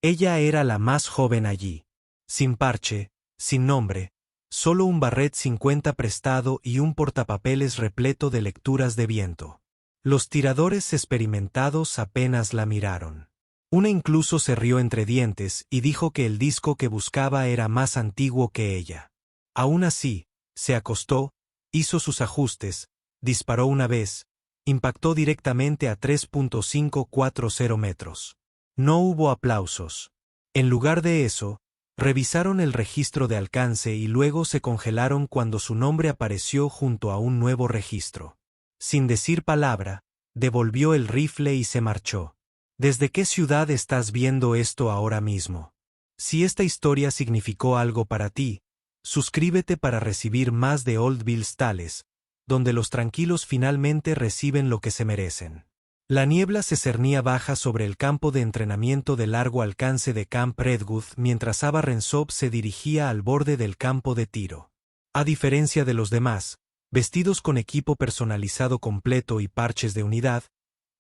Ella era la más joven allí. Sin parche, sin nombre, solo un barret 50 prestado y un portapapeles repleto de lecturas de viento. Los tiradores experimentados apenas la miraron. Una incluso se rió entre dientes y dijo que el disco que buscaba era más antiguo que ella. Aún así, se acostó, hizo sus ajustes, disparó una vez, impactó directamente a 3.540 metros. No hubo aplausos. En lugar de eso, revisaron el registro de alcance y luego se congelaron cuando su nombre apareció junto a un nuevo registro. Sin decir palabra, devolvió el rifle y se marchó. ¿Desde qué ciudad estás viendo esto ahora mismo? Si esta historia significó algo para ti, suscríbete para recibir más de Old Bills tales, donde los tranquilos finalmente reciben lo que se merecen. La niebla se cernía baja sobre el campo de entrenamiento de largo alcance de Camp Redwood mientras Ava Renshaw se dirigía al borde del campo de tiro. A diferencia de los demás, vestidos con equipo personalizado completo y parches de unidad,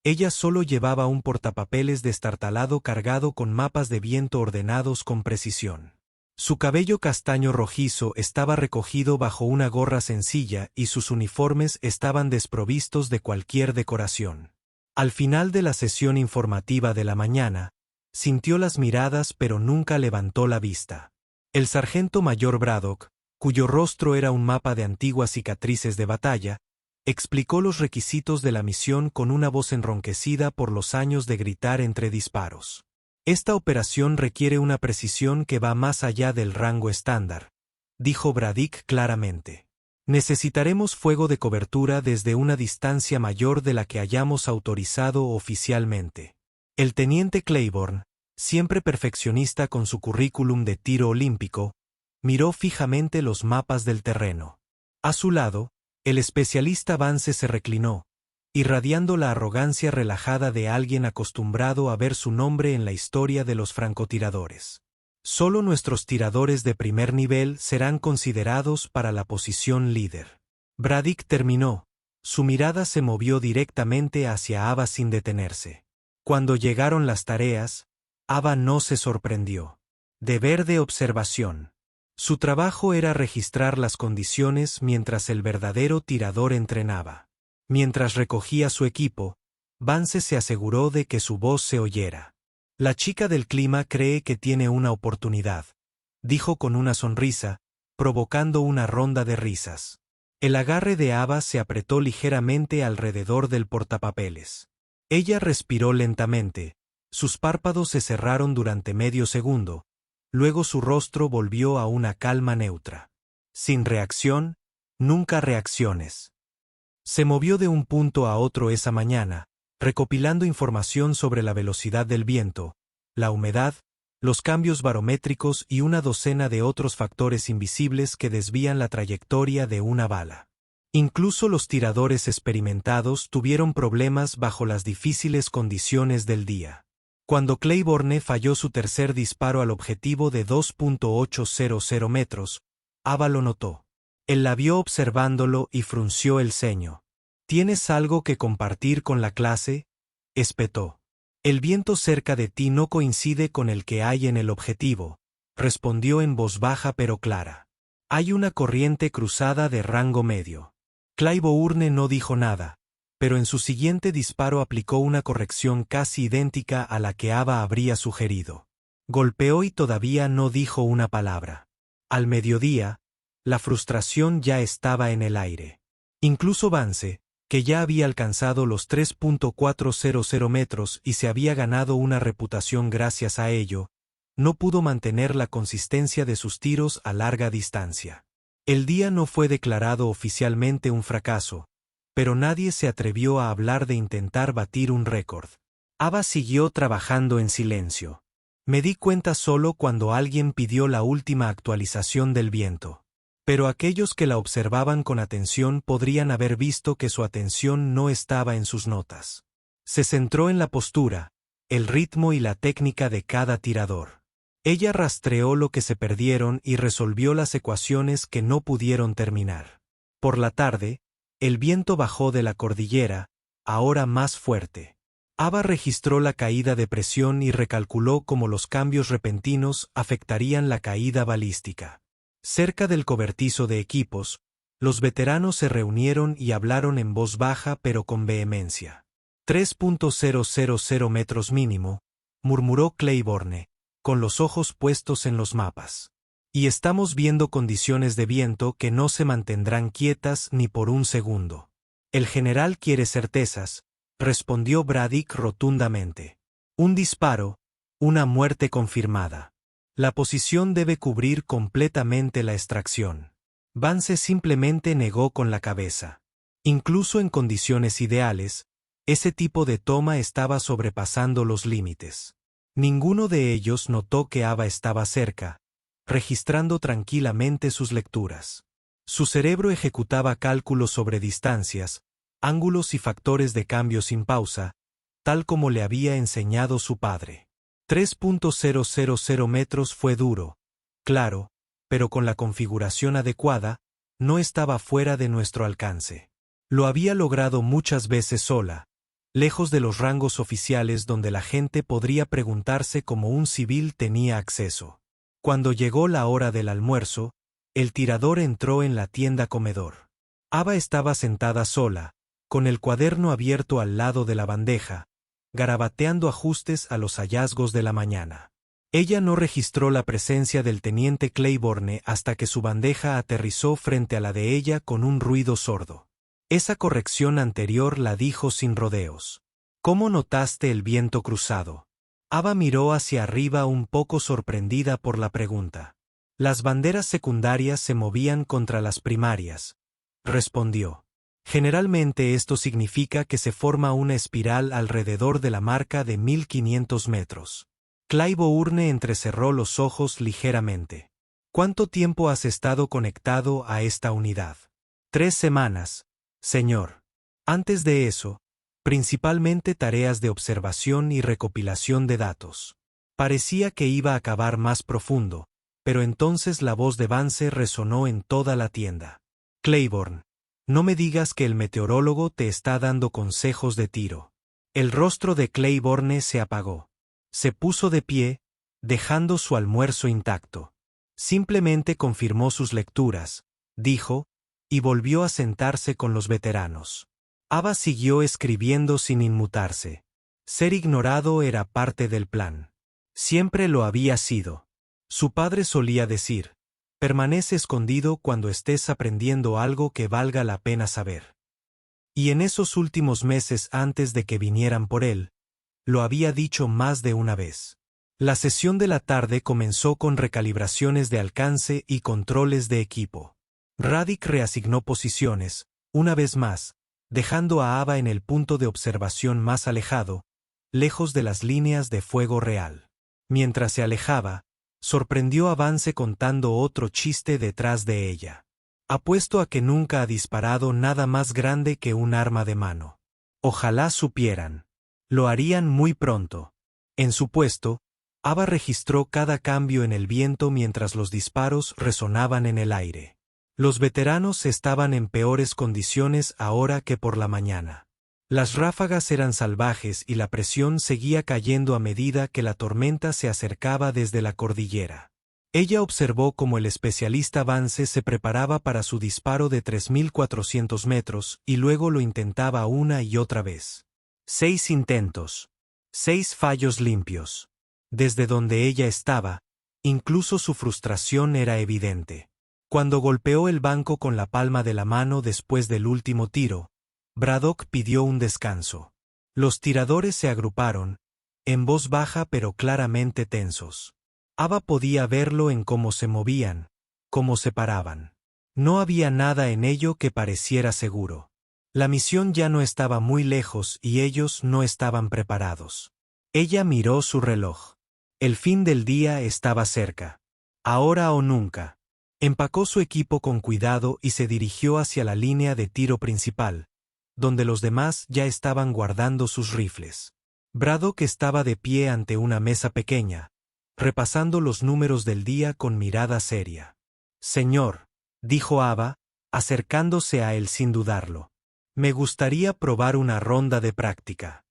ella solo llevaba un portapapeles destartalado cargado con mapas de viento ordenados con precisión. Su cabello castaño rojizo estaba recogido bajo una gorra sencilla y sus uniformes estaban desprovistos de cualquier decoración. Al final de la sesión informativa de la mañana, sintió las miradas pero nunca levantó la vista. El sargento mayor Braddock, cuyo rostro era un mapa de antiguas cicatrices de batalla, explicó los requisitos de la misión con una voz enronquecida por los años de gritar entre disparos. Esta operación requiere una precisión que va más allá del rango estándar, dijo Braddock claramente. Necesitaremos fuego de cobertura desde una distancia mayor de la que hayamos autorizado oficialmente. El teniente Claiborne, siempre perfeccionista con su currículum de tiro olímpico, miró fijamente los mapas del terreno. A su lado, el especialista Vance se reclinó, irradiando la arrogancia relajada de alguien acostumbrado a ver su nombre en la historia de los francotiradores. Solo nuestros tiradores de primer nivel serán considerados para la posición líder. Braddock terminó. Su mirada se movió directamente hacia Ava sin detenerse. Cuando llegaron las tareas, Ava no se sorprendió. Deber de observación. Su trabajo era registrar las condiciones mientras el verdadero tirador entrenaba. Mientras recogía su equipo, Vance se aseguró de que su voz se oyera. La chica del clima cree que tiene una oportunidad, dijo con una sonrisa, provocando una ronda de risas. El agarre de Ava se apretó ligeramente alrededor del portapapeles. Ella respiró lentamente, sus párpados se cerraron durante medio segundo, luego su rostro volvió a una calma neutra. Sin reacción, nunca reacciones. Se movió de un punto a otro esa mañana, recopilando información sobre la velocidad del viento, la humedad, los cambios barométricos y una docena de otros factores invisibles que desvían la trayectoria de una bala. Incluso los tiradores experimentados tuvieron problemas bajo las difíciles condiciones del día. Cuando Claiborne falló su tercer disparo al objetivo de 2.800 metros, Ava lo notó. Él la vio observándolo y frunció el ceño. ¿Tienes algo que compartir con la clase?, espetó. El viento cerca de ti no coincide con el que hay en el objetivo, respondió en voz baja pero clara. Hay una corriente cruzada de rango medio. Claiborne no dijo nada, pero en su siguiente disparo aplicó una corrección casi idéntica a la que Ava habría sugerido. Golpeó y todavía no dijo una palabra. Al mediodía, la frustración ya estaba en el aire. Incluso Vance, que ya había alcanzado los 3.400 metros y se había ganado una reputación gracias a ello, no pudo mantener la consistencia de sus tiros a larga distancia. El día no fue declarado oficialmente un fracaso, pero nadie se atrevió a hablar de intentar batir un récord. Ava siguió trabajando en silencio. Me di cuenta solo cuando alguien pidió la última actualización del viento. Pero aquellos que la observaban con atención podrían haber visto que su atención no estaba en sus notas. Se centró en la postura, el ritmo y la técnica de cada tirador. Ella rastreó lo que se perdieron y resolvió las ecuaciones que no pudieron terminar. Por la tarde, el viento bajó de la cordillera, ahora más fuerte. Ava registró la caída de presión y recalculó cómo los cambios repentinos afectarían la caída balística. Cerca del cobertizo de equipos, los veteranos se reunieron y hablaron en voz baja pero con vehemencia. 3.000 metros mínimo, murmuró Claiborne, con los ojos puestos en los mapas. Y estamos viendo condiciones de viento que no se mantendrán quietas ni por un segundo. El general quiere certezas, respondió Braddock rotundamente. Un disparo, una muerte confirmada. La posición debe cubrir completamente la extracción. Vance simplemente negó con la cabeza. Incluso en condiciones ideales, ese tipo de toma estaba sobrepasando los límites. Ninguno de ellos notó que Ava estaba cerca, registrando tranquilamente sus lecturas. Su cerebro ejecutaba cálculos sobre distancias, ángulos y factores de cambio sin pausa, tal como le había enseñado su padre. 3.000 metros fue duro, claro, pero con la configuración adecuada, no estaba fuera de nuestro alcance. Lo había logrado muchas veces sola, lejos de los rangos oficiales donde la gente podría preguntarse cómo un civil tenía acceso. Cuando llegó la hora del almuerzo, el tirador entró en la tienda comedor. Ava estaba sentada sola, con el cuaderno abierto al lado de la bandeja, garabateando ajustes a los hallazgos de la mañana. Ella no registró la presencia del teniente Claiborne hasta que su bandeja aterrizó frente a la de ella con un ruido sordo. Esa corrección anterior la dijo sin rodeos. ¿Cómo notaste el viento cruzado? Ava miró hacia arriba un poco sorprendida por la pregunta. Las banderas secundarias se movían contra las primarias, respondió. Generalmente esto significa que se forma una espiral alrededor de la marca de 1500 metros. Claiborne entrecerró los ojos ligeramente. ¿Cuánto tiempo has estado conectado a esta unidad? 3 semanas, señor. Antes de eso, principalmente tareas de observación y recopilación de datos. Parecía que iba a cavar más profundo, pero entonces la voz de Vance resonó en toda la tienda. Claiborne, no me digas que el meteorólogo te está dando consejos de tiro. El rostro de Claiborne se apagó. Se puso de pie, dejando su almuerzo intacto. Simplemente confirmó sus lecturas, dijo, y volvió a sentarse con los veteranos. Ava siguió escribiendo sin inmutarse. Ser ignorado era parte del plan. Siempre lo había sido. Su padre solía decir, permanece escondido cuando estés aprendiendo algo que valga la pena saber. Y en esos últimos meses antes de que vinieran por él, lo había dicho más de una vez. La sesión de la tarde comenzó con recalibraciones de alcance y controles de equipo. Braddock reasignó posiciones, una vez más, dejando a Ava en el punto de observación más alejado, lejos de las líneas de fuego real. Mientras se alejaba, sorprendió a Vance contando otro chiste detrás de ella. Apuesto a que nunca ha disparado nada más grande que un arma de mano. Ojalá supieran. Lo harían muy pronto. En su puesto, Ava registró cada cambio en el viento mientras los disparos resonaban en el aire. Los veteranos estaban en peores condiciones ahora que por la mañana. Las ráfagas eran salvajes y la presión seguía cayendo a medida que la tormenta se acercaba desde la cordillera. Ella observó cómo el especialista Vance se preparaba para su disparo de 3400 metros y luego lo intentaba una y otra vez. 6 intentos. 6 fallos limpios. Desde donde ella estaba, incluso su frustración era evidente. Cuando golpeó el banco con la palma de la mano después del último tiro, Braddock pidió un descanso. Los tiradores se agruparon, en voz baja pero claramente tensos. Ava podía verlo en cómo se movían, cómo se paraban. No había nada en ello que pareciera seguro. La misión ya no estaba muy lejos y ellos no estaban preparados. Ella miró su reloj. El fin del día estaba cerca. Ahora o nunca. Empacó su equipo con cuidado y se dirigió hacia la línea de tiro principal, donde los demás ya estaban guardando sus rifles. Braddock estaba de pie ante una mesa pequeña, repasando los números del día con mirada seria. Señor, dijo Ava, acercándose a él sin dudarlo. Me gustaría probar una ronda de práctica.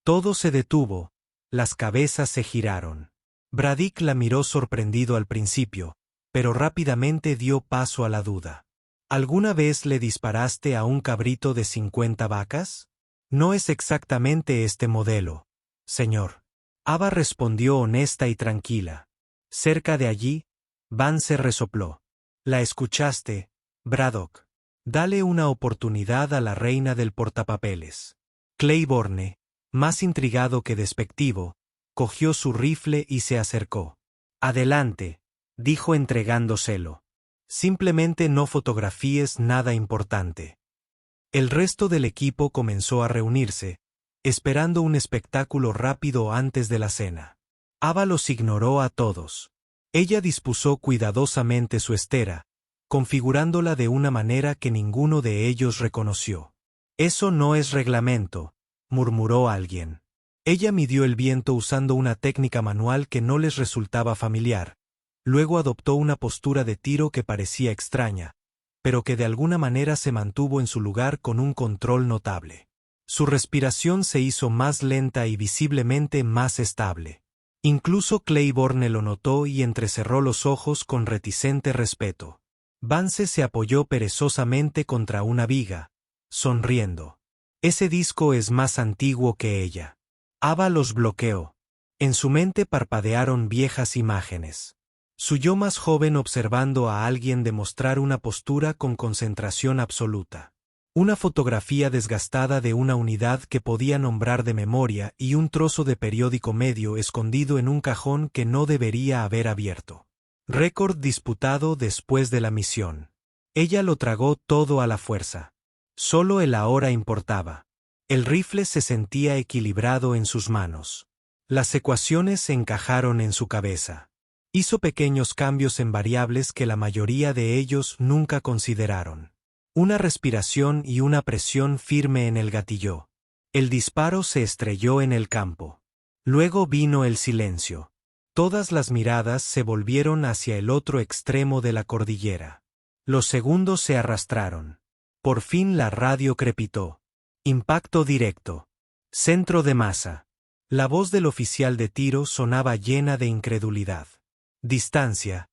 Todo se detuvo, las cabezas se giraron. Braddock la miró sorprendido al principio, pero rápidamente dio paso a la duda. ¿Alguna vez le disparaste a un cabrito de 50 vacas? No es exactamente este modelo, señor. Ava respondió honesta y tranquila. Cerca de allí, Vance resopló. La escuchaste, Braddock. Dale una oportunidad a la reina del portapapeles. Claiborne, más intrigado que despectivo, cogió su rifle y se acercó. Adelante, dijo entregándoselo. Simplemente no fotografíes nada importante. El resto del equipo comenzó a reunirse, esperando un espectáculo rápido antes de la cena. Ava los ignoró a todos. Ella dispuso cuidadosamente su estera, configurándola de una manera que ninguno de ellos reconoció. Eso no es reglamento, murmuró alguien. Ella midió el viento usando una técnica manual que no les resultaba familiar. Luego adoptó una postura de tiro que parecía extraña, pero que de alguna manera se mantuvo en su lugar con un control notable. Su respiración se hizo más lenta y visiblemente más estable. Incluso Claiborne lo notó y entrecerró los ojos con reticente respeto. Vance se apoyó perezosamente contra una viga, sonriendo. Ese disco es más antiguo que ella. Ava los bloqueó. En su mente parpadearon viejas imágenes. Su yo más joven observando a alguien demostrar una postura con concentración absoluta. Una fotografía desgastada de una unidad que podía nombrar de memoria y un trozo de periódico medio escondido en un cajón que no debería haber abierto. Récord disputado después de la misión. Ella lo tragó todo a la fuerza. Solo el ahora importaba. El rifle se sentía equilibrado en sus manos. Las ecuaciones se encajaron en su cabeza. Hizo pequeños cambios en variables que la mayoría de ellos nunca consideraron. Una respiración y una presión firme en el gatillo. El disparo se estrelló en el campo. Luego vino el silencio. Todas las miradas se volvieron hacia el otro extremo de la cordillera. Los segundos se arrastraron. Por fin la radio crepitó. Impacto directo. Centro de masa. La voz del oficial de tiro sonaba llena de incredulidad. Distancia.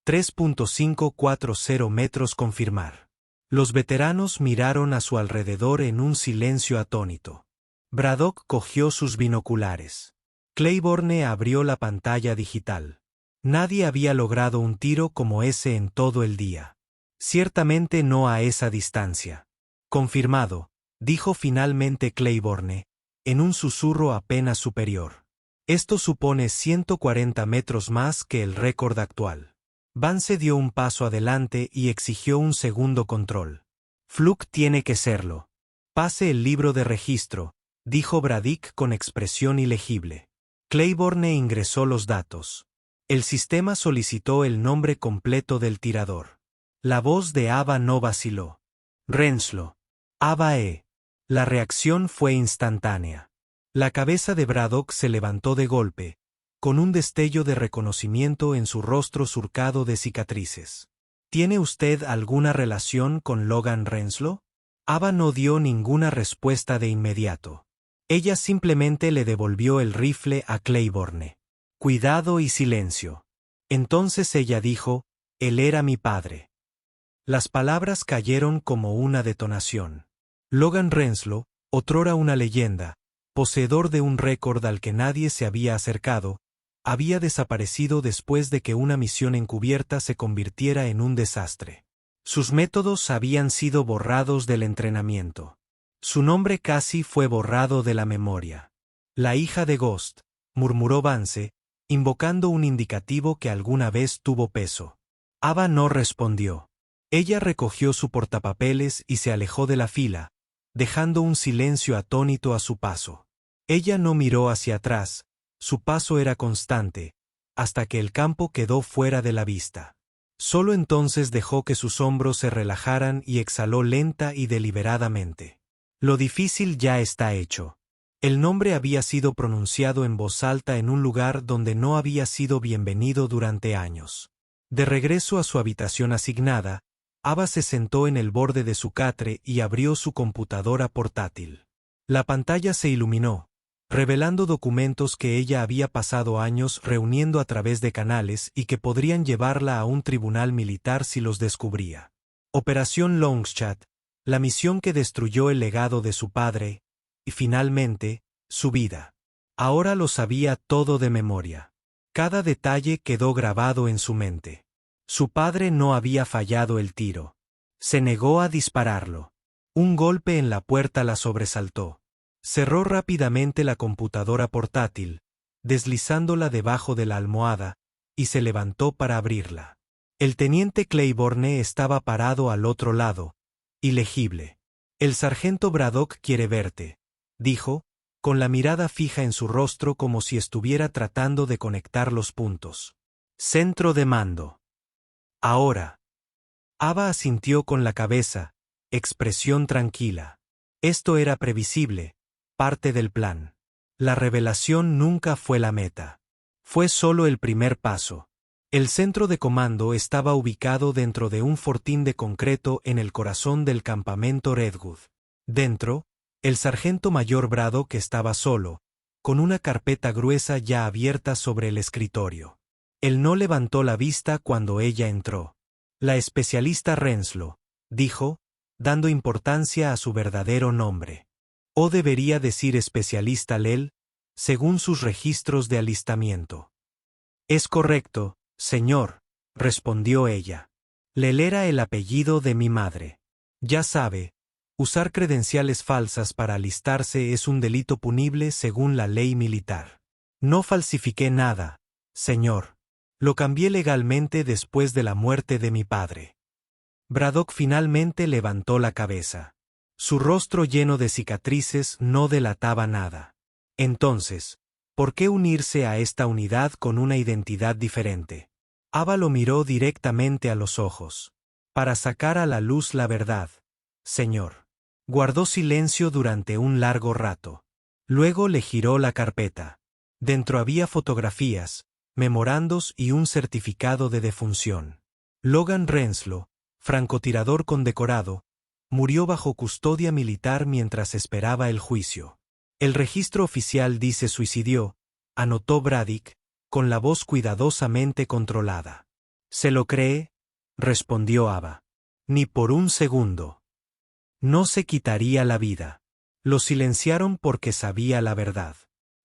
3.540 metros confirmar. Los veteranos miraron a su alrededor en un silencio atónito. Braddock cogió sus binoculares. Claiborne abrió la pantalla digital. Nadie había logrado un tiro como ese en todo el día. Ciertamente no a esa distancia. Confirmado, dijo finalmente Claiborne, en un susurro apenas superior. Esto supone 140 metros más que el récord actual. Vance dio un paso adelante y exigió un segundo control. Fluke tiene que serlo. Pase el libro de registro, dijo Braddock con expresión ilegible. Claiborne ingresó los datos. El sistema solicitó el nombre completo del tirador. La voz de Ava no vaciló. Renslow. Ava E. La reacción fue instantánea. La cabeza de Braddock se levantó de golpe, con un destello de reconocimiento en su rostro surcado de cicatrices. ¿Tiene usted alguna relación con Logan Renslow? Ava no dio ninguna respuesta de inmediato. Ella simplemente le devolvió el rifle a Claiborne. Cuidado y silencio. Entonces ella dijo, él era mi padre. Las palabras cayeron como una detonación. Logan Renslow, otrora una leyenda, poseedor de un récord al que nadie se había acercado, había desaparecido después de que una misión encubierta se convirtiera en un desastre. Sus métodos habían sido borrados del entrenamiento. Su nombre casi fue borrado de la memoria. La hija de Ghost, murmuró Vance, invocando un indicativo que alguna vez tuvo peso. Ava no respondió. Ella recogió su portapapeles y se alejó de la fila, dejando un silencio atónito a su paso. Ella no miró hacia atrás, su paso era constante, hasta que el campo quedó fuera de la vista. Solo entonces dejó que sus hombros se relajaran y exhaló lenta y deliberadamente. Lo difícil ya está hecho. El nombre había sido pronunciado en voz alta en un lugar donde no había sido bienvenido durante años. De regreso a su habitación asignada, Ava se sentó en el borde de su catre y abrió su computadora portátil. La pantalla se iluminó, revelando documentos que ella había pasado años reuniendo a través de canales y que podrían llevarla a un tribunal militar si los descubría. Operación Longshot, la misión que destruyó el legado de su padre, y finalmente, su vida. Ahora lo sabía todo de memoria. Cada detalle quedó grabado en su mente. Su padre no había fallado el tiro. Se negó a dispararlo. Un golpe en la puerta la sobresaltó. Cerró rápidamente la computadora portátil, deslizándola debajo de la almohada, y se levantó para abrirla. El teniente Claiborne estaba parado al otro lado, ilegible. «El sargento Braddock quiere verte», dijo, con la mirada fija en su rostro como si estuviera tratando de conectar los puntos. «Centro de mando». «Ahora». Ava asintió con la cabeza, expresión tranquila. Esto era previsible, parte del plan. La revelación nunca fue la meta. Fue solo el primer paso. El centro de comando estaba ubicado dentro de un fortín de concreto en el corazón del campamento Redwood. Dentro, el sargento mayor Braddock estaba solo, con una carpeta gruesa ya abierta sobre el escritorio. Él no levantó la vista cuando ella entró. «La especialista Renslow», dijo, dando importancia a su verdadero nombre. O debería decir especialista Lel, según sus registros de alistamiento. «Es correcto, señor», respondió ella. «Lel era el apellido de mi madre. Ya sabe, usar credenciales falsas para alistarse es un delito punible según la ley militar. No falsifiqué nada, señor. Lo cambié legalmente después de la muerte de mi padre». Braddock finalmente levantó la cabeza. Su rostro lleno de cicatrices no delataba nada. Entonces, ¿por qué unirse a esta unidad con una identidad diferente? Ava lo miró directamente a los ojos. «Para sacar a la luz la verdad, señor». Guardó silencio durante un largo rato. Luego le giró la carpeta. Dentro había fotografías, memorandos y un certificado de defunción. Logan Renslow, francotirador condecorado, murió bajo custodia militar mientras esperaba el juicio. El registro oficial dice suicidió, anotó Braddock, con la voz cuidadosamente controlada. «¿Se lo cree?», respondió Ava. «Ni por un segundo. No se quitaría la vida». Lo silenciaron porque sabía la verdad.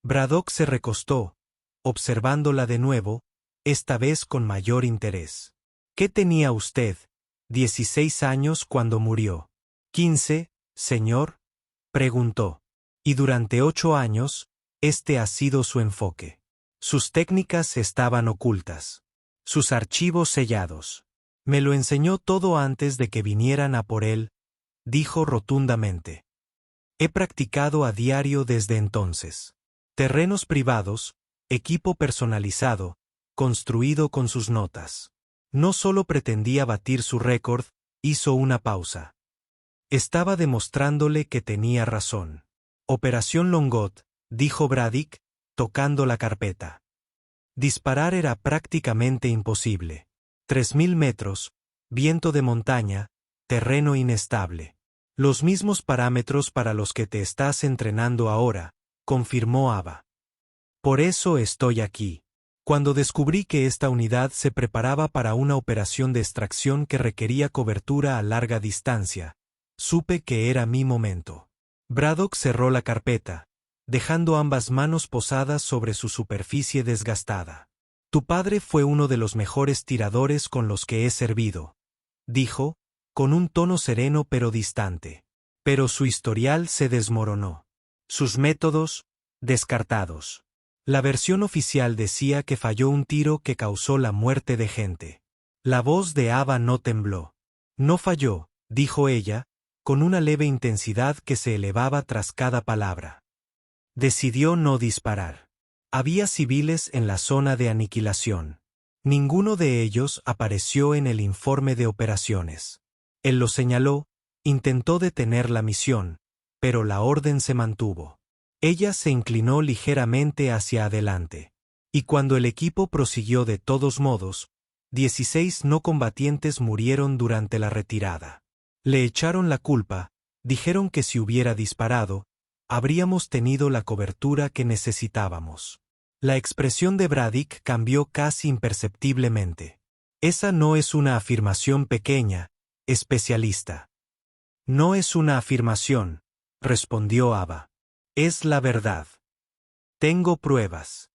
Braddock se recostó, observándola de nuevo, esta vez con mayor interés. «¿Qué tenía usted? 16 años cuando murió». «15, señor», preguntó. «Y durante 8 años, este ha sido su enfoque. Sus técnicas estaban ocultas. Sus archivos sellados. Me lo enseñó todo antes de que vinieran a por él», dijo rotundamente. «He practicado a diario desde entonces. Terrenos privados, equipo personalizado, construido con sus notas. No solo pretendía batir su récord», hizo una pausa. Estaba demostrándole que tenía razón. «Operación Longot», dijo Braddock, tocando la carpeta. Disparar era prácticamente imposible. 3000 metros, viento de montaña, terreno inestable. «Los mismos parámetros para los que te estás entrenando ahora», confirmó Ava. «Por eso estoy aquí. Cuando descubrí que esta unidad se preparaba para una operación de extracción que requería cobertura a larga distancia, supe que era mi momento». Braddock cerró la carpeta, dejando ambas manos posadas sobre su superficie desgastada. «Tu padre fue uno de los mejores tiradores con los que he servido», dijo, con un tono sereno pero distante. «Pero su historial se desmoronó. Sus métodos, descartados. La versión oficial decía que falló un tiro que causó la muerte de gente». La voz de Ava no tembló. «No falló», dijo ella, con una leve intensidad que se elevaba tras cada palabra. «Decidió no disparar. Había civiles en la zona de aniquilación. Ninguno de ellos apareció en el informe de operaciones. Él lo señaló, intentó detener la misión, pero la orden se mantuvo. Ella se inclinó ligeramente hacia adelante. Y cuando el equipo prosiguió de todos modos, 16 no combatientes murieron durante la retirada. Le echaron la culpa, dijeron que si hubiera disparado, habríamos tenido la cobertura que necesitábamos. La expresión de Braddock cambió casi imperceptiblemente. Esa no es una afirmación pequeña, especialista. No es una afirmación, respondió Ava. Es la verdad. Tengo pruebas.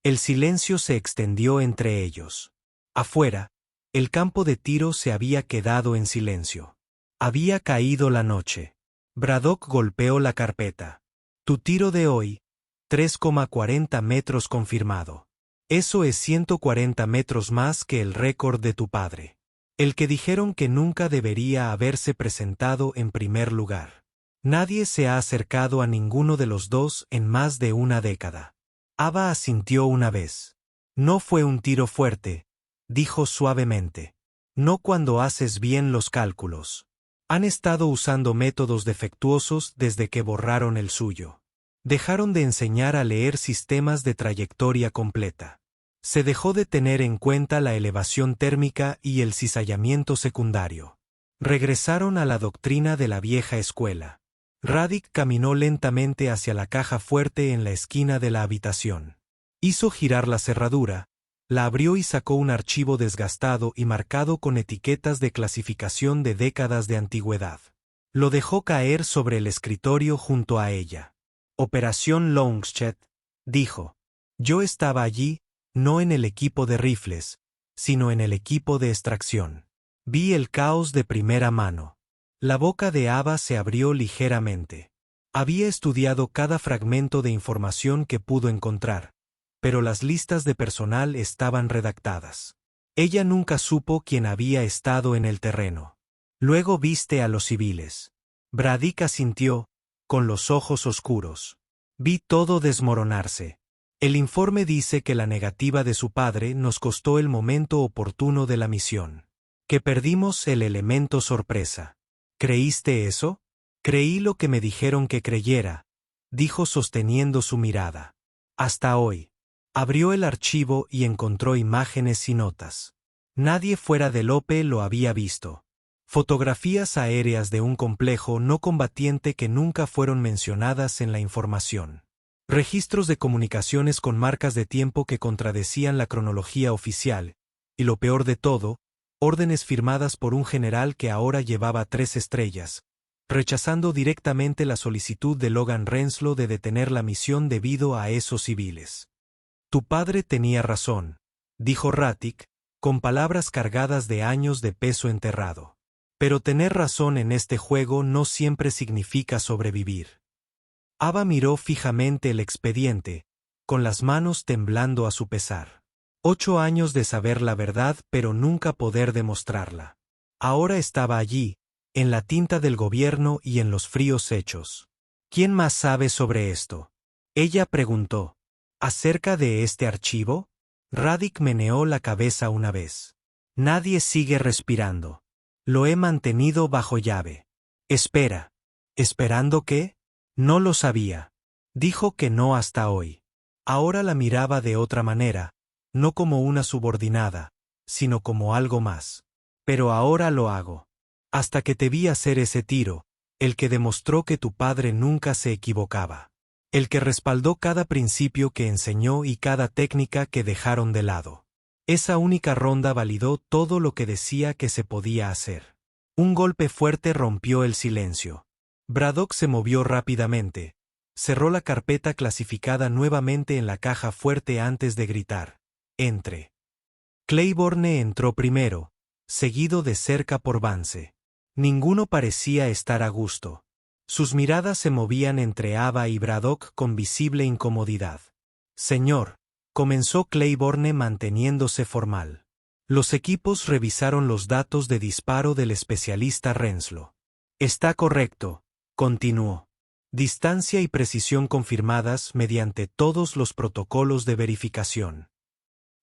El silencio se extendió entre ellos. Afuera, el campo de tiro se había quedado en silencio. Había caído la noche. Braddock golpeó la carpeta. Tu tiro de hoy, 3,40 metros confirmado. Eso es 140 metros más que el récord de tu padre. El que dijeron que nunca debería haberse presentado en primer lugar. Nadie se ha acercado a ninguno de los dos en más de una década. Ava asintió una vez. No fue un tiro fuerte, dijo suavemente. No cuando haces bien los cálculos. Han estado usando métodos defectuosos desde que borraron el suyo. Dejaron de enseñar a leer sistemas de trayectoria completa. Se dejó de tener en cuenta la elevación térmica y el cizallamiento secundario. Regresaron a la doctrina de la vieja escuela. Radek caminó lentamente hacia la caja fuerte en la esquina de la habitación. Hizo girar la cerradura, la abrió y sacó un archivo desgastado y marcado con etiquetas de clasificación de décadas de antigüedad. Lo dejó caer sobre el escritorio junto a ella. Operación Longshot, dijo. Yo estaba allí, no en el equipo de rifles, sino en el equipo de extracción. Vi el caos de primera mano. La boca de Ava se abrió ligeramente. Había estudiado cada fragmento de información que pudo encontrar, pero las listas de personal estaban redactadas. Ella nunca supo quién había estado en el terreno. Luego viste a los civiles. Braddock asintió, con los ojos oscuros. Vi todo desmoronarse. El informe dice que la negativa de su padre nos costó el momento oportuno de la misión. Que perdimos el elemento sorpresa. ¿Creíste eso? Creí lo que me dijeron que creyera, dijo sosteniendo su mirada. Hasta hoy. Abrió el archivo y encontró imágenes y notas. Nadie fuera de Lope lo había visto. Fotografías aéreas de un complejo no combatiente que nunca fueron mencionadas en la información. Registros de comunicaciones con marcas de tiempo que contradecían la cronología oficial, y lo peor de todo, órdenes firmadas por un general que ahora llevaba 3 estrellas, rechazando directamente la solicitud de Logan Renslow de detener la misión debido a esos civiles. Tu padre tenía razón, dijo Radek, con palabras cargadas de años de peso enterrado. Pero tener razón en este juego no siempre significa sobrevivir. Ava miró fijamente el expediente, con las manos temblando a su pesar. 8 años de saber la verdad pero nunca poder demostrarla. Ahora estaba allí, en la tinta del gobierno y en los fríos hechos. ¿Quién más sabe sobre esto? Ella preguntó. ¿Acerca de este archivo? Radek meneó la cabeza una vez. Nadie sigue respirando. Lo he mantenido bajo llave. Espera. ¿Esperando qué? No lo sabía. Dijo que no hasta hoy. Ahora la miraba de otra manera, no como una subordinada, sino como algo más. Pero ahora lo hago. Hasta que te vi hacer ese tiro, el que demostró que tu padre nunca se equivocaba. El que respaldó cada principio que enseñó y cada técnica que dejaron de lado. Esa única ronda validó todo lo que decía que se podía hacer. Un golpe fuerte rompió el silencio. Braddock se movió rápidamente. Cerró la carpeta clasificada nuevamente en la caja fuerte antes de gritar. Entre. Claiborne entró primero, seguido de cerca por Vance. Ninguno parecía estar a gusto. Sus miradas se movían entre Ava y Braddock con visible incomodidad. Señor, comenzó Claiborne manteniéndose formal. Los equipos revisaron los datos de disparo del especialista Renslow. Está correcto, continuó. Distancia y precisión confirmadas mediante todos los protocolos de verificación.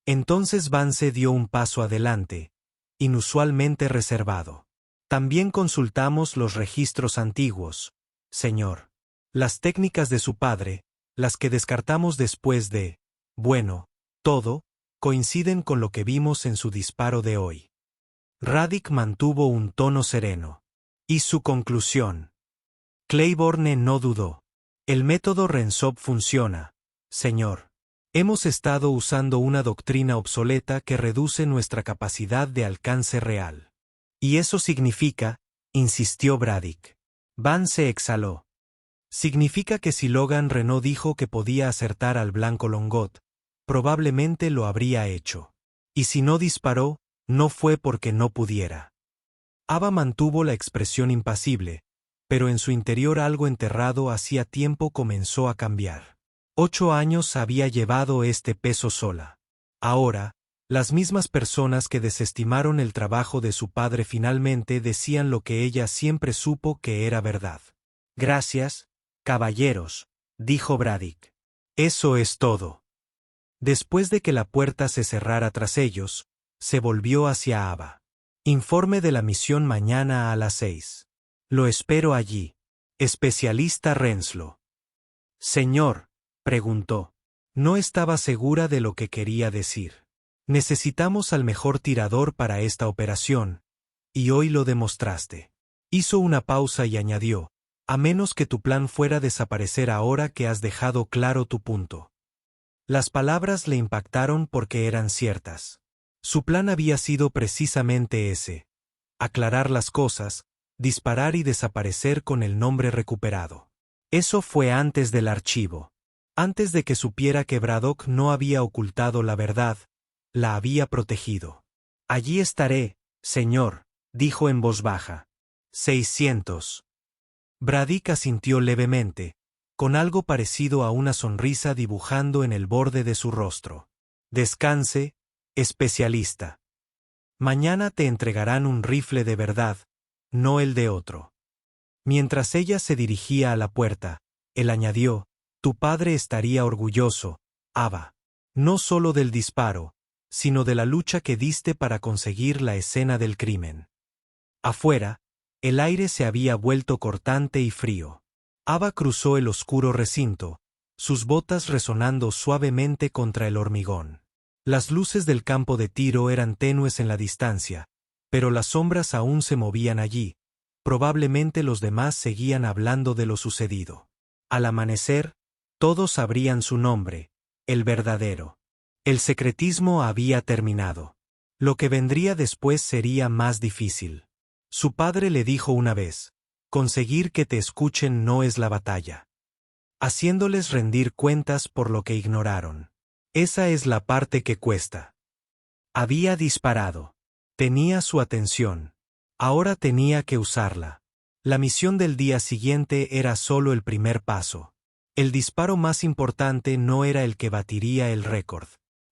Entonces Vance dio un paso adelante, inusualmente reservado. También consultamos los registros antiguos, señor. Las técnicas de su padre, las que descartamos después de, bueno, todo, coinciden con lo que vimos en su disparo de hoy. Radek mantuvo un tono sereno. ¿Y su conclusión? Claiborne no dudó. El método Renshaw funciona, señor. Hemos estado usando una doctrina obsoleta que reduce nuestra capacidad de alcance real. Y eso significa, insistió Braddock. Van se exhaló. Significa que si Logan Renault dijo que podía acertar al blanco Longot, probablemente lo habría hecho. Y si no disparó, no fue porque no pudiera. Ava mantuvo la expresión impasible, pero en su interior algo enterrado hacía tiempo comenzó a cambiar. 8 años había llevado este peso sola. Ahora, las mismas personas que desestimaron el trabajo de su padre finalmente decían lo que ella siempre supo que era verdad. Gracias, caballeros, dijo Braddock. Eso es todo. Después de que la puerta se cerrara tras ellos, se volvió hacia Ava. Informe de la misión mañana a las 6. Lo espero allí. Especialista Renshaw. Señor, preguntó. No estaba segura de lo que quería decir. Necesitamos al mejor tirador para esta operación, y hoy lo demostraste. Hizo una pausa y añadió, a menos que tu plan fuera desaparecer ahora que has dejado claro tu punto. Las palabras le impactaron porque eran ciertas. Su plan había sido precisamente ese: aclarar las cosas, disparar y desaparecer con el nombre recuperado. Eso fue antes del archivo. Antes de que supiera que Braddock no había ocultado la verdad, la había protegido. Allí estaré, señor, dijo en voz baja. 600. Braddock asintió levemente, con algo parecido a una sonrisa dibujando en el borde de su rostro. Descanse, especialista. Mañana te entregarán un rifle de verdad, no el de otro. Mientras ella se dirigía a la puerta, él añadió, tu padre estaría orgulloso, Ava. No solo del disparo, sino de la lucha que diste para conseguir la escena del crimen. Afuera, el aire se había vuelto cortante y frío. Ava cruzó el oscuro recinto, sus botas resonando suavemente contra el hormigón. Las luces del campo de tiro eran tenues en la distancia, pero las sombras aún se movían allí. Probablemente los demás seguían hablando de lo sucedido. Al amanecer, todos sabrían su nombre, el verdadero. El secretismo había terminado. Lo que vendría después sería más difícil. Su padre le dijo una vez, conseguir que te escuchen no es la batalla. Haciéndoles rendir cuentas por lo que ignoraron. Esa es la parte que cuesta. Había disparado. Tenía su atención. Ahora tenía que usarla. La misión del día siguiente era solo el primer paso. El disparo más importante no era el que batiría el récord.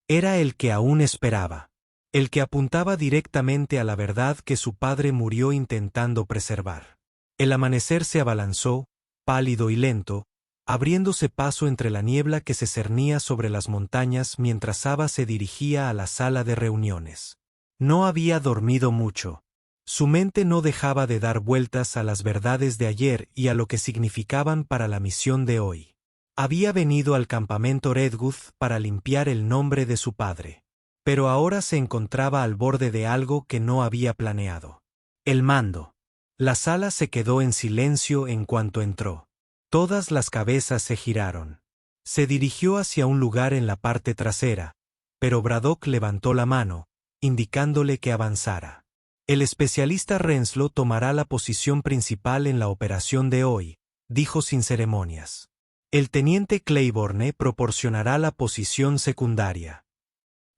Era el que aún esperaba. El que apuntaba directamente a la verdad que su padre murió intentando preservar. El amanecer se abalanzó, pálido y lento, abriéndose paso entre la niebla que se cernía sobre las montañas mientras Ava se dirigía a la sala de reuniones. No había dormido mucho. Su mente no dejaba de dar vueltas a las verdades de ayer y a lo que significaban para la misión de hoy. Había venido al campamento Redwood para limpiar el nombre de su padre. Pero ahora se encontraba al borde de algo que no había planeado. El mando. La sala se quedó en silencio en cuanto entró. Todas las cabezas se giraron. Se dirigió hacia un lugar en la parte trasera, pero Braddock levantó la mano, indicándole que avanzara. El especialista Renshaw tomará la posición principal en la operación de hoy, dijo sin ceremonias. El teniente Claiborne proporcionará la posición secundaria.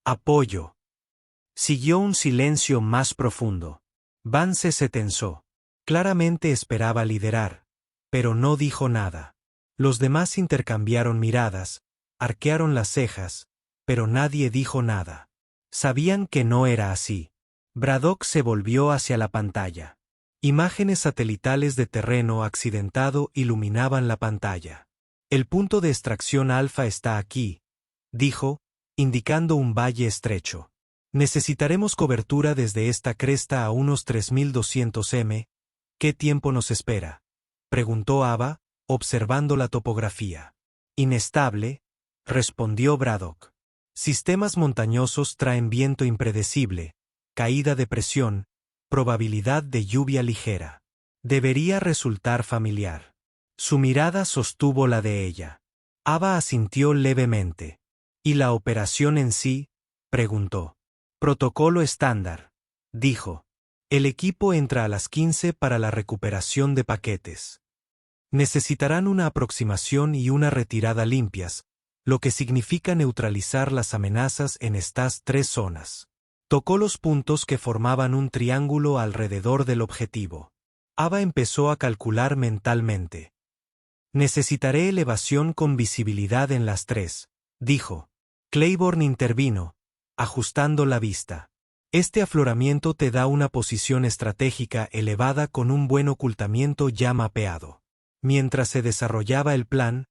Apoyo. Siguió un silencio más profundo. Vance se tensó. Claramente esperaba liderar, pero no dijo nada. Los demás intercambiaron miradas, arquearon las cejas, pero nadie dijo nada. Sabían que no era así. Braddock se volvió hacia la pantalla. Imágenes satelitales de terreno accidentado iluminaban la pantalla. El punto de extracción alfa está aquí, dijo, indicando un valle estrecho. Necesitaremos cobertura desde esta cresta a unos 3200 m. ¿Qué tiempo nos espera?, preguntó Ava, observando la topografía. Inestable, respondió Braddock. Sistemas montañosos traen viento impredecible, caída de presión, probabilidad de lluvia ligera. Debería resultar familiar. Su mirada sostuvo la de ella. Ava asintió levemente. ¿Y la operación en sí? Preguntó. Protocolo estándar, dijo. El equipo entra a las 15 para la recuperación de paquetes. Necesitarán una aproximación y una retirada limpias, lo que significa neutralizar las amenazas en estas 3 zonas. Tocó los puntos que formaban un triángulo alrededor del objetivo. Ava empezó a calcular mentalmente. Necesitaré elevación con visibilidad en las 3, dijo. Claiborne intervino, ajustando la vista. Este afloramiento te da una posición estratégica elevada con un buen ocultamiento ya mapeado. Mientras se desarrollaba el plan,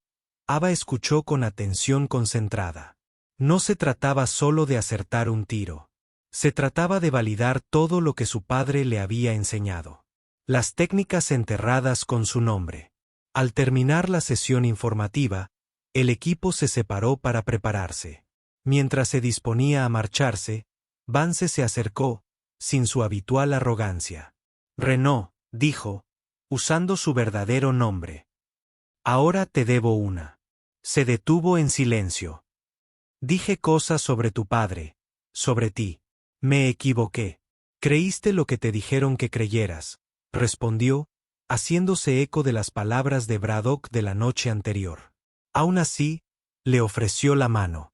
Ava escuchó con atención concentrada. No se trataba solo de acertar un tiro. Se trataba de validar todo lo que su padre le había enseñado. Las técnicas enterradas con su nombre. Al terminar la sesión informativa, el equipo se separó para prepararse. Mientras se disponía a marcharse, Vance se acercó, sin su habitual arrogancia. Renaud, dijo, usando su verdadero nombre. Ahora te debo una. Se detuvo en silencio. Dije cosas sobre tu padre, sobre ti. Me equivoqué. Creíste lo que te dijeron que creyeras, respondió, haciéndose eco de las palabras de Braddock de la noche anterior. Aún así, le ofreció la mano.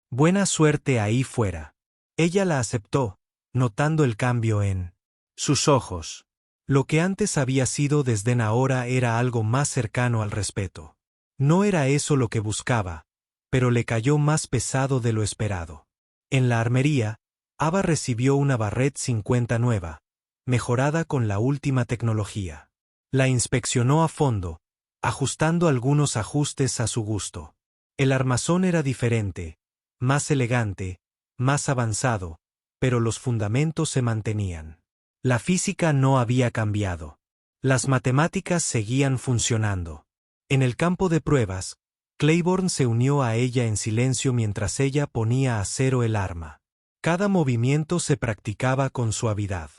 Buena suerte ahí fuera. Ella la aceptó, notando el cambio en sus ojos. Lo que antes había sido desdén ahora era algo más cercano al respeto. No era eso lo que buscaba, pero le cayó más pesado de lo esperado. En la armería, Ava recibió una Barrett 50 nueva, mejorada con la última tecnología. La inspeccionó a fondo, ajustando algunos ajustes a su gusto. El armazón era diferente, más elegante, más avanzado, pero los fundamentos se mantenían. La física no había cambiado. Las matemáticas seguían funcionando. En el campo de pruebas, Claiborne se unió a ella en silencio mientras ella ponía a cero el arma. Cada movimiento se practicaba con suavidad.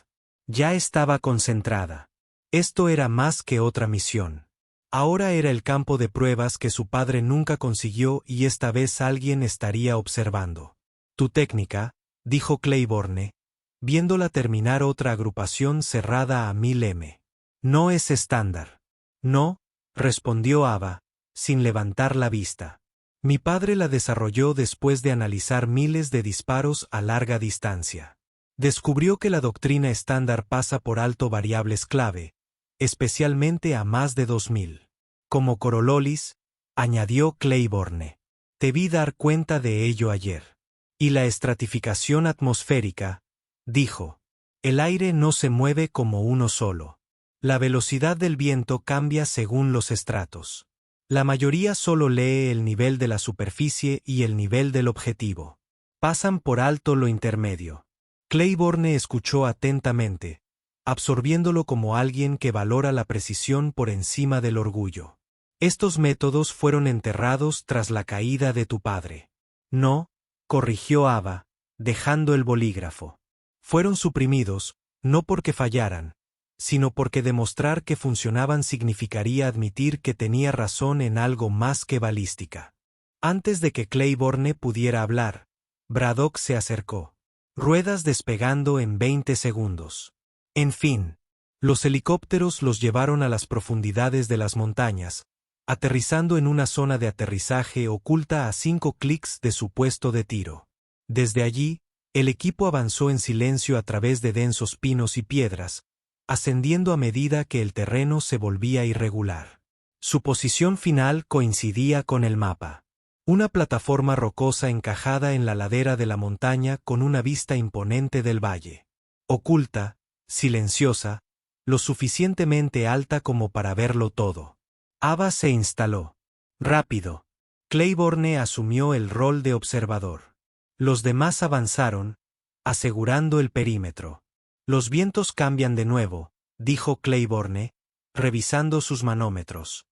Ya estaba concentrada. Esto era más que otra misión. Ahora era el campo de pruebas que su padre nunca consiguió y esta vez alguien estaría observando. Tu técnica, dijo Claiborne, viéndola terminar otra agrupación cerrada a 1000 m. No es estándar. No, respondió Ava, sin levantar la vista. Mi padre la desarrolló después de analizar miles de disparos a larga distancia. Descubrió que la doctrina estándar pasa por alto variables clave, especialmente a más de 2000. Como Corollolis, añadió Claiborne. Te vi dar cuenta de ello ayer. Y la estratificación atmosférica, dijo. El aire no se mueve como uno solo. La velocidad del viento cambia según los estratos. La mayoría solo lee el nivel de la superficie y el nivel del objetivo. Pasan por alto lo intermedio. Claiborne escuchó atentamente, absorbiéndolo como alguien que valora la precisión por encima del orgullo. Estos métodos fueron enterrados tras la caída de tu padre. No, corrigió Ava, dejando el bolígrafo. Fueron suprimidos, no porque fallaran, sino porque demostrar que funcionaban significaría admitir que tenía razón en algo más que balística. Antes de que Claiborne pudiera hablar, Braddock se acercó. Ruedas despegando en 20 segundos. En fin, los helicópteros los llevaron a las profundidades de las montañas, aterrizando en una zona de aterrizaje oculta a 5 clics de su puesto de tiro. Desde allí, el equipo avanzó en silencio a través de densos pinos y piedras, ascendiendo a medida que el terreno se volvía irregular. Su posición final coincidía con el mapa. Una plataforma rocosa encajada en la ladera de la montaña con una vista imponente del valle. Oculta, silenciosa, lo suficientemente alta como para verlo todo. Ava se instaló. Rápido. Claiborne asumió el rol de observador. Los demás avanzaron, asegurando el perímetro. Los vientos cambian de nuevo, dijo Claiborne, revisando sus manómetros.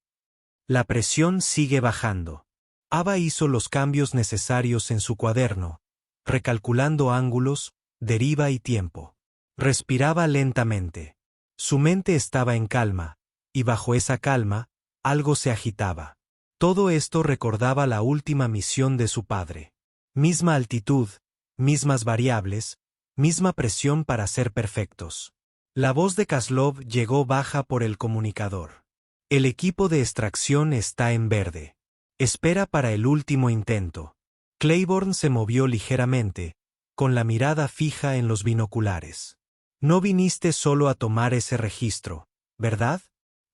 La presión sigue bajando. Ava hizo los cambios necesarios en su cuaderno, recalculando ángulos, deriva y tiempo. Respiraba lentamente. Su mente estaba en calma, y bajo esa calma, Algo se agitaba. Todo esto recordaba la última misión de su padre. Misma altitud, mismas variables, misma presión para ser perfectos. La voz de Kozlov llegó baja por el comunicador. El equipo de extracción está en verde. Espera para el último intento. Claiborne se movió ligeramente, con la mirada fija en los binoculares. No viniste solo a tomar ese registro, ¿verdad?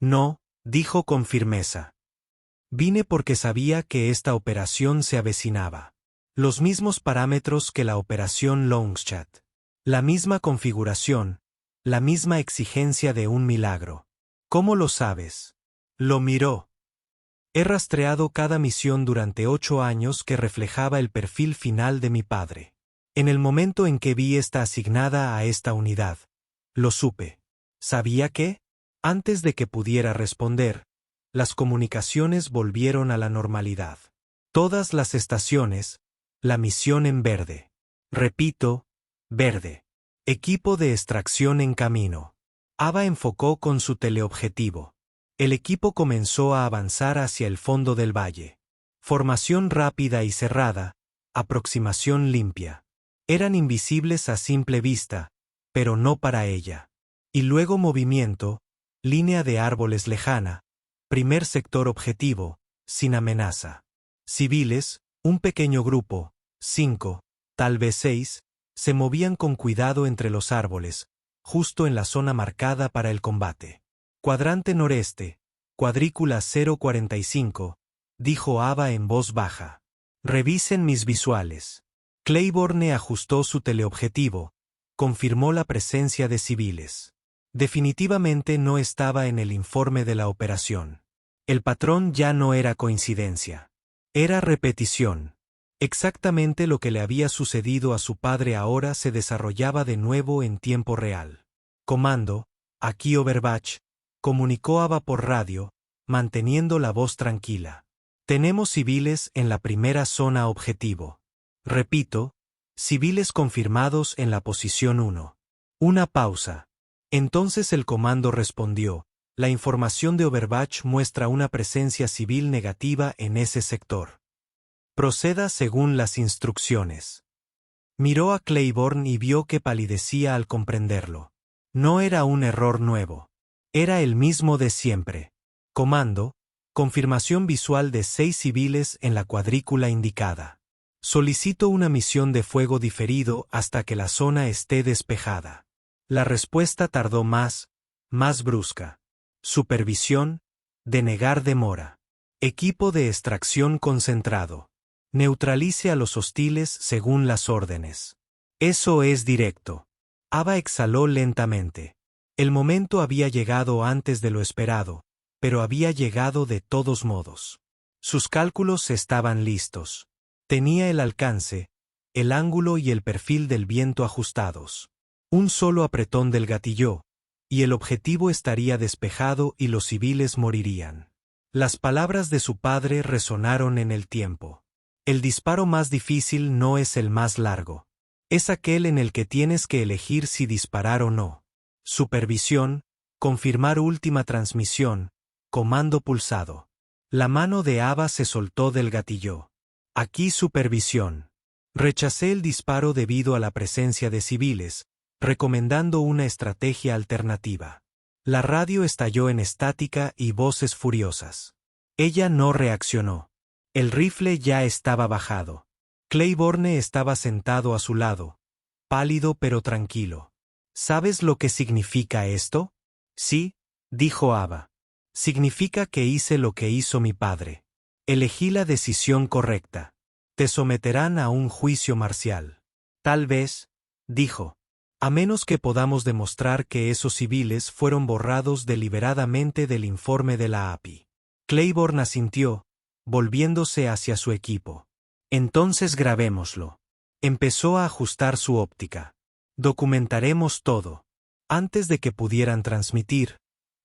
No, dijo con firmeza. Vine porque sabía que esta operación se avecinaba. Los mismos parámetros que la operación Longshot. La misma configuración, la misma exigencia de un milagro. ¿Cómo lo sabes? Lo miró. He rastreado cada misión durante 8 años que reflejaba el perfil final de mi padre. En el momento en que vi esta asignada a esta unidad, lo supe. ¿Sabía qué? Antes de que pudiera responder, las comunicaciones volvieron a la normalidad. Todas las estaciones, la misión en verde. Repito, verde. Equipo de extracción en camino. Ava enfocó con su teleobjetivo. El equipo comenzó a avanzar hacia el fondo del valle. Formación rápida y cerrada, aproximación limpia. Eran invisibles a simple vista, pero no para ella. Y luego movimiento, línea de árboles lejana, primer sector objetivo, sin amenaza. Civiles, un pequeño grupo, 5, tal vez 6, se movían con cuidado entre los árboles, justo en la zona marcada para el combate. Cuadrante noreste, cuadrícula 045, dijo Ava en voz baja. Revisen mis visuales. Claiborne ajustó su teleobjetivo, confirmó la presencia de civiles. Definitivamente no estaba en el informe de la operación. El patrón ya no era coincidencia. Era repetición. Exactamente lo que le había sucedido a su padre ahora se desarrollaba de nuevo en tiempo real. Comando, aquí Overwatch, comunicó Ava por radio, manteniendo la voz tranquila. Tenemos civiles en la primera zona objetivo. Repito, civiles confirmados en la posición 1. Una pausa. Entonces el comando respondió, la información de Overwatch muestra una presencia civil negativa en ese sector. Proceda según las instrucciones. Miró a Claiborne y vio que palidecía al comprenderlo. No era un error nuevo. Era el mismo de siempre. Comando, confirmación visual de 6 civiles en la cuadrícula indicada. Solicito una misión de fuego diferido hasta que la zona esté despejada. La respuesta tardó más brusca. Supervisión, denegar demora. Equipo de extracción concentrado. Neutralice a los hostiles según las órdenes. Eso es directo. Ava exhaló lentamente. El momento había llegado antes de lo esperado, pero había llegado de todos modos. Sus cálculos estaban listos. Tenía el alcance, el ángulo y el perfil del viento ajustados. Un solo apretón del gatillo, y el objetivo estaría despejado y los civiles morirían. Las palabras de su padre resonaron en el tiempo. El disparo más difícil no es el más largo. Es aquel en el que tienes que elegir si disparar o no. Supervisión, confirmar última transmisión, comando pulsado. La mano de Ava se soltó del gatillo. Aquí supervisión. Rechacé el disparo debido a la presencia de civiles, recomendando una estrategia alternativa. La radio estalló en estática y voces furiosas. Ella no reaccionó. El rifle ya estaba bajado. Claiborne estaba sentado a su lado, pálido pero tranquilo. ¿Sabes lo que significa esto? Sí, dijo Ava. Significa que hice lo que hizo mi padre. Elegí la decisión correcta. Te someterán a un juicio marcial. Tal vez, dijo, a menos que podamos demostrar que esos civiles fueron borrados deliberadamente del informe de la API. Claiborne asintió, volviéndose hacia su equipo. Entonces grabémoslo. Empezó a ajustar su óptica. Documentaremos todo. Antes de que pudieran transmitir,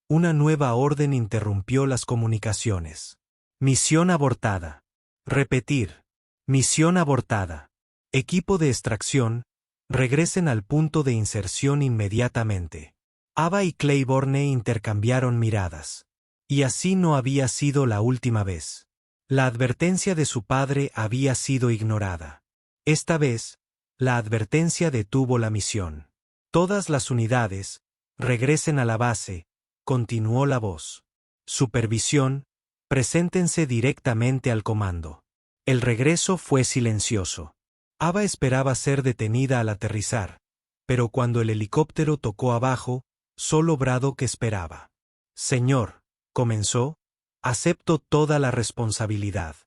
una nueva orden interrumpió las comunicaciones. Misión abortada. Repetir. Misión abortada. Equipo de extracción, regresen al punto de inserción inmediatamente. Ava y Claiborne intercambiaron miradas. Y así no había sido la última vez. La advertencia de su padre había sido ignorada. Esta vez, la advertencia detuvo la misión. Todas las unidades, regresen a la base, continuó la voz. Supervisión, preséntense directamente al comando. El regreso fue silencioso. Ava esperaba ser detenida al aterrizar, pero cuando el helicóptero tocó abajo, solo Braddock esperaba. Señor, comenzó, acepto toda la responsabilidad.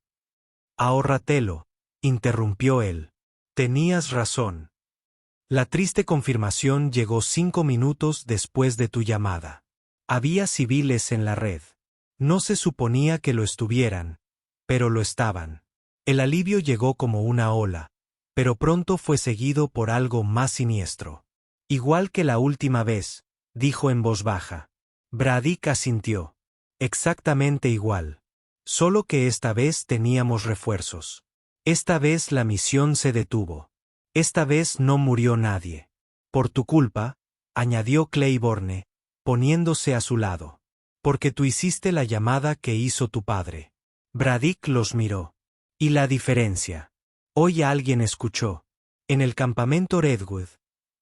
Ahórratelo, interrumpió él. Tenías razón. La triste confirmación llegó 5 minutos después de tu llamada. Había civiles en la red. No se suponía que lo estuvieran, pero lo estaban. El alivio llegó como una ola, pero pronto fue seguido por algo más siniestro. Igual que la última vez, dijo en voz baja. Braddock asintió. Exactamente igual. Solo que esta vez teníamos refuerzos. Esta vez la misión se detuvo. Esta vez no murió nadie. Por tu culpa, añadió Claiborne, poniéndose a su lado. Porque tú hiciste la llamada que hizo tu padre. Braddock los miró. ¿Y la diferencia? Hoy alguien escuchó. En el campamento Redwood,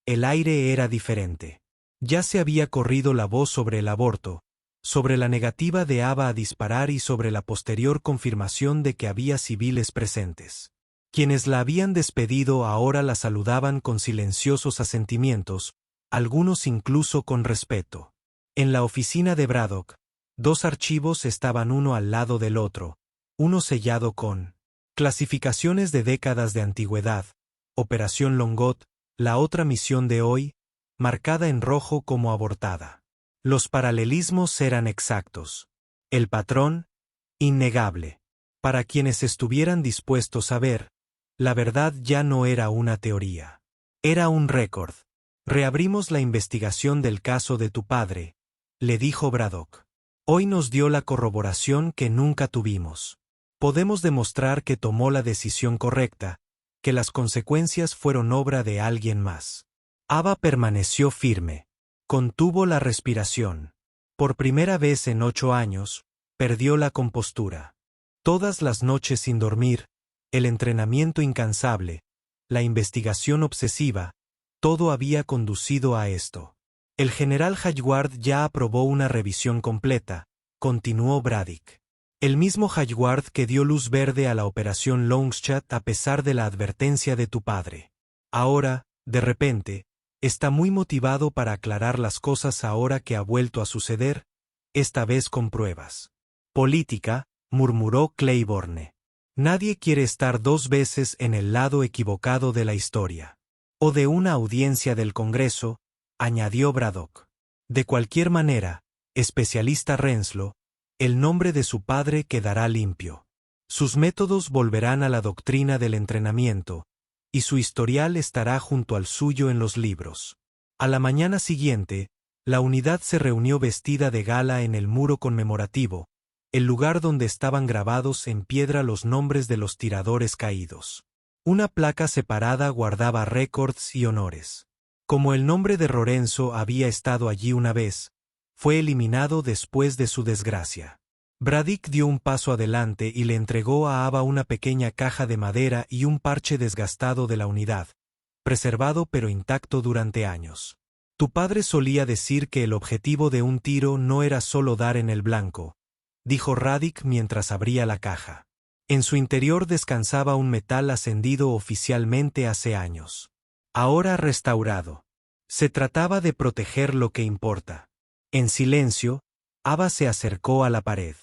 el aire era diferente. Ya se había corrido la voz sobre el aborto, sobre la negativa de Ava a disparar y sobre la posterior confirmación de que había civiles presentes. Quienes la habían despedido ahora la saludaban con silenciosos asentimientos, algunos incluso con respeto. En la oficina de Braddock, 2 archivos estaban uno al lado del otro, uno sellado con clasificaciones de décadas de antigüedad, Operación Longot, la otra misión de hoy, marcada en rojo como abortada. Los paralelismos eran exactos. El patrón, innegable. Para quienes estuvieran dispuestos a ver, la verdad ya no era una teoría. Era un récord. Reabrimos la investigación del caso de tu padre, le dijo Braddock. Hoy nos dio la corroboración que nunca tuvimos. Podemos demostrar que tomó la decisión correcta, que las consecuencias fueron obra de alguien más. Ava permaneció firme. Contuvo la respiración. Por primera vez en 8 años, perdió la compostura. Todas las noches sin dormir, el entrenamiento incansable, la investigación obsesiva, todo había conducido a esto. El general Hayward ya aprobó una revisión completa, continuó Braddock. El mismo Hayward que dio luz verde a la operación Longshot a pesar de la advertencia de tu padre. Ahora, de repente, está muy motivado para aclarar las cosas ahora que ha vuelto a suceder, esta vez con pruebas. Política, murmuró Claiborne. Nadie quiere estar 2 veces en el lado equivocado de la historia. O de una audiencia del Congreso, añadió Braddock. De cualquier manera, especialista Renslow, el nombre de su padre quedará limpio. Sus métodos volverán a la doctrina del entrenamiento, y su historial estará junto al suyo en los libros. A la mañana siguiente, la unidad se reunió vestida de gala en el muro conmemorativo, el lugar donde estaban grabados en piedra los nombres de los tiradores caídos. Una placa separada guardaba récords y honores. Como el nombre de Lorenzo había estado allí una vez, fue eliminado después de su desgracia. Braddock dio un paso adelante y le entregó a Ava una pequeña caja de madera y un parche desgastado de la unidad, preservado pero intacto durante años. Tu padre solía decir que el objetivo de un tiro no era solo dar en el blanco, dijo Braddock mientras abría la caja. En su interior descansaba un metal ascendido oficialmente hace años. Ahora restaurado. Se trataba de proteger lo que importa. En silencio, Ava se acercó a la pared.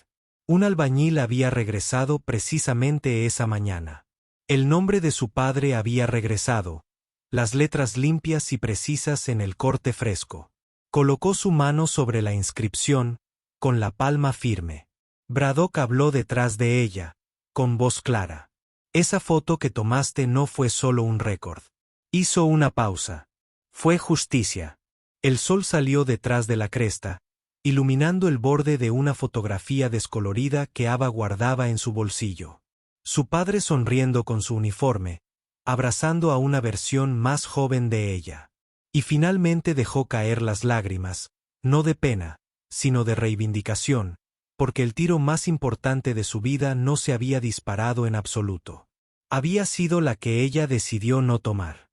Un albañil había regresado precisamente esa mañana. El nombre de su padre había regresado, las letras limpias y precisas en el corte fresco. Colocó su mano sobre la inscripción, con la palma firme. Braddock habló detrás de ella, con voz clara. Esa foto que tomaste no fue solo un récord. Hizo una pausa. Fue justicia. El sol salió detrás de la cresta, iluminando el borde de una fotografía descolorida que Ava guardaba en su bolsillo. Su padre sonriendo con su uniforme, abrazando a una versión más joven de ella. Y finalmente dejó caer las lágrimas, no de pena, sino de reivindicación, porque el tiro más importante de su vida no se había disparado en absoluto. Había sido la que ella decidió no tomar.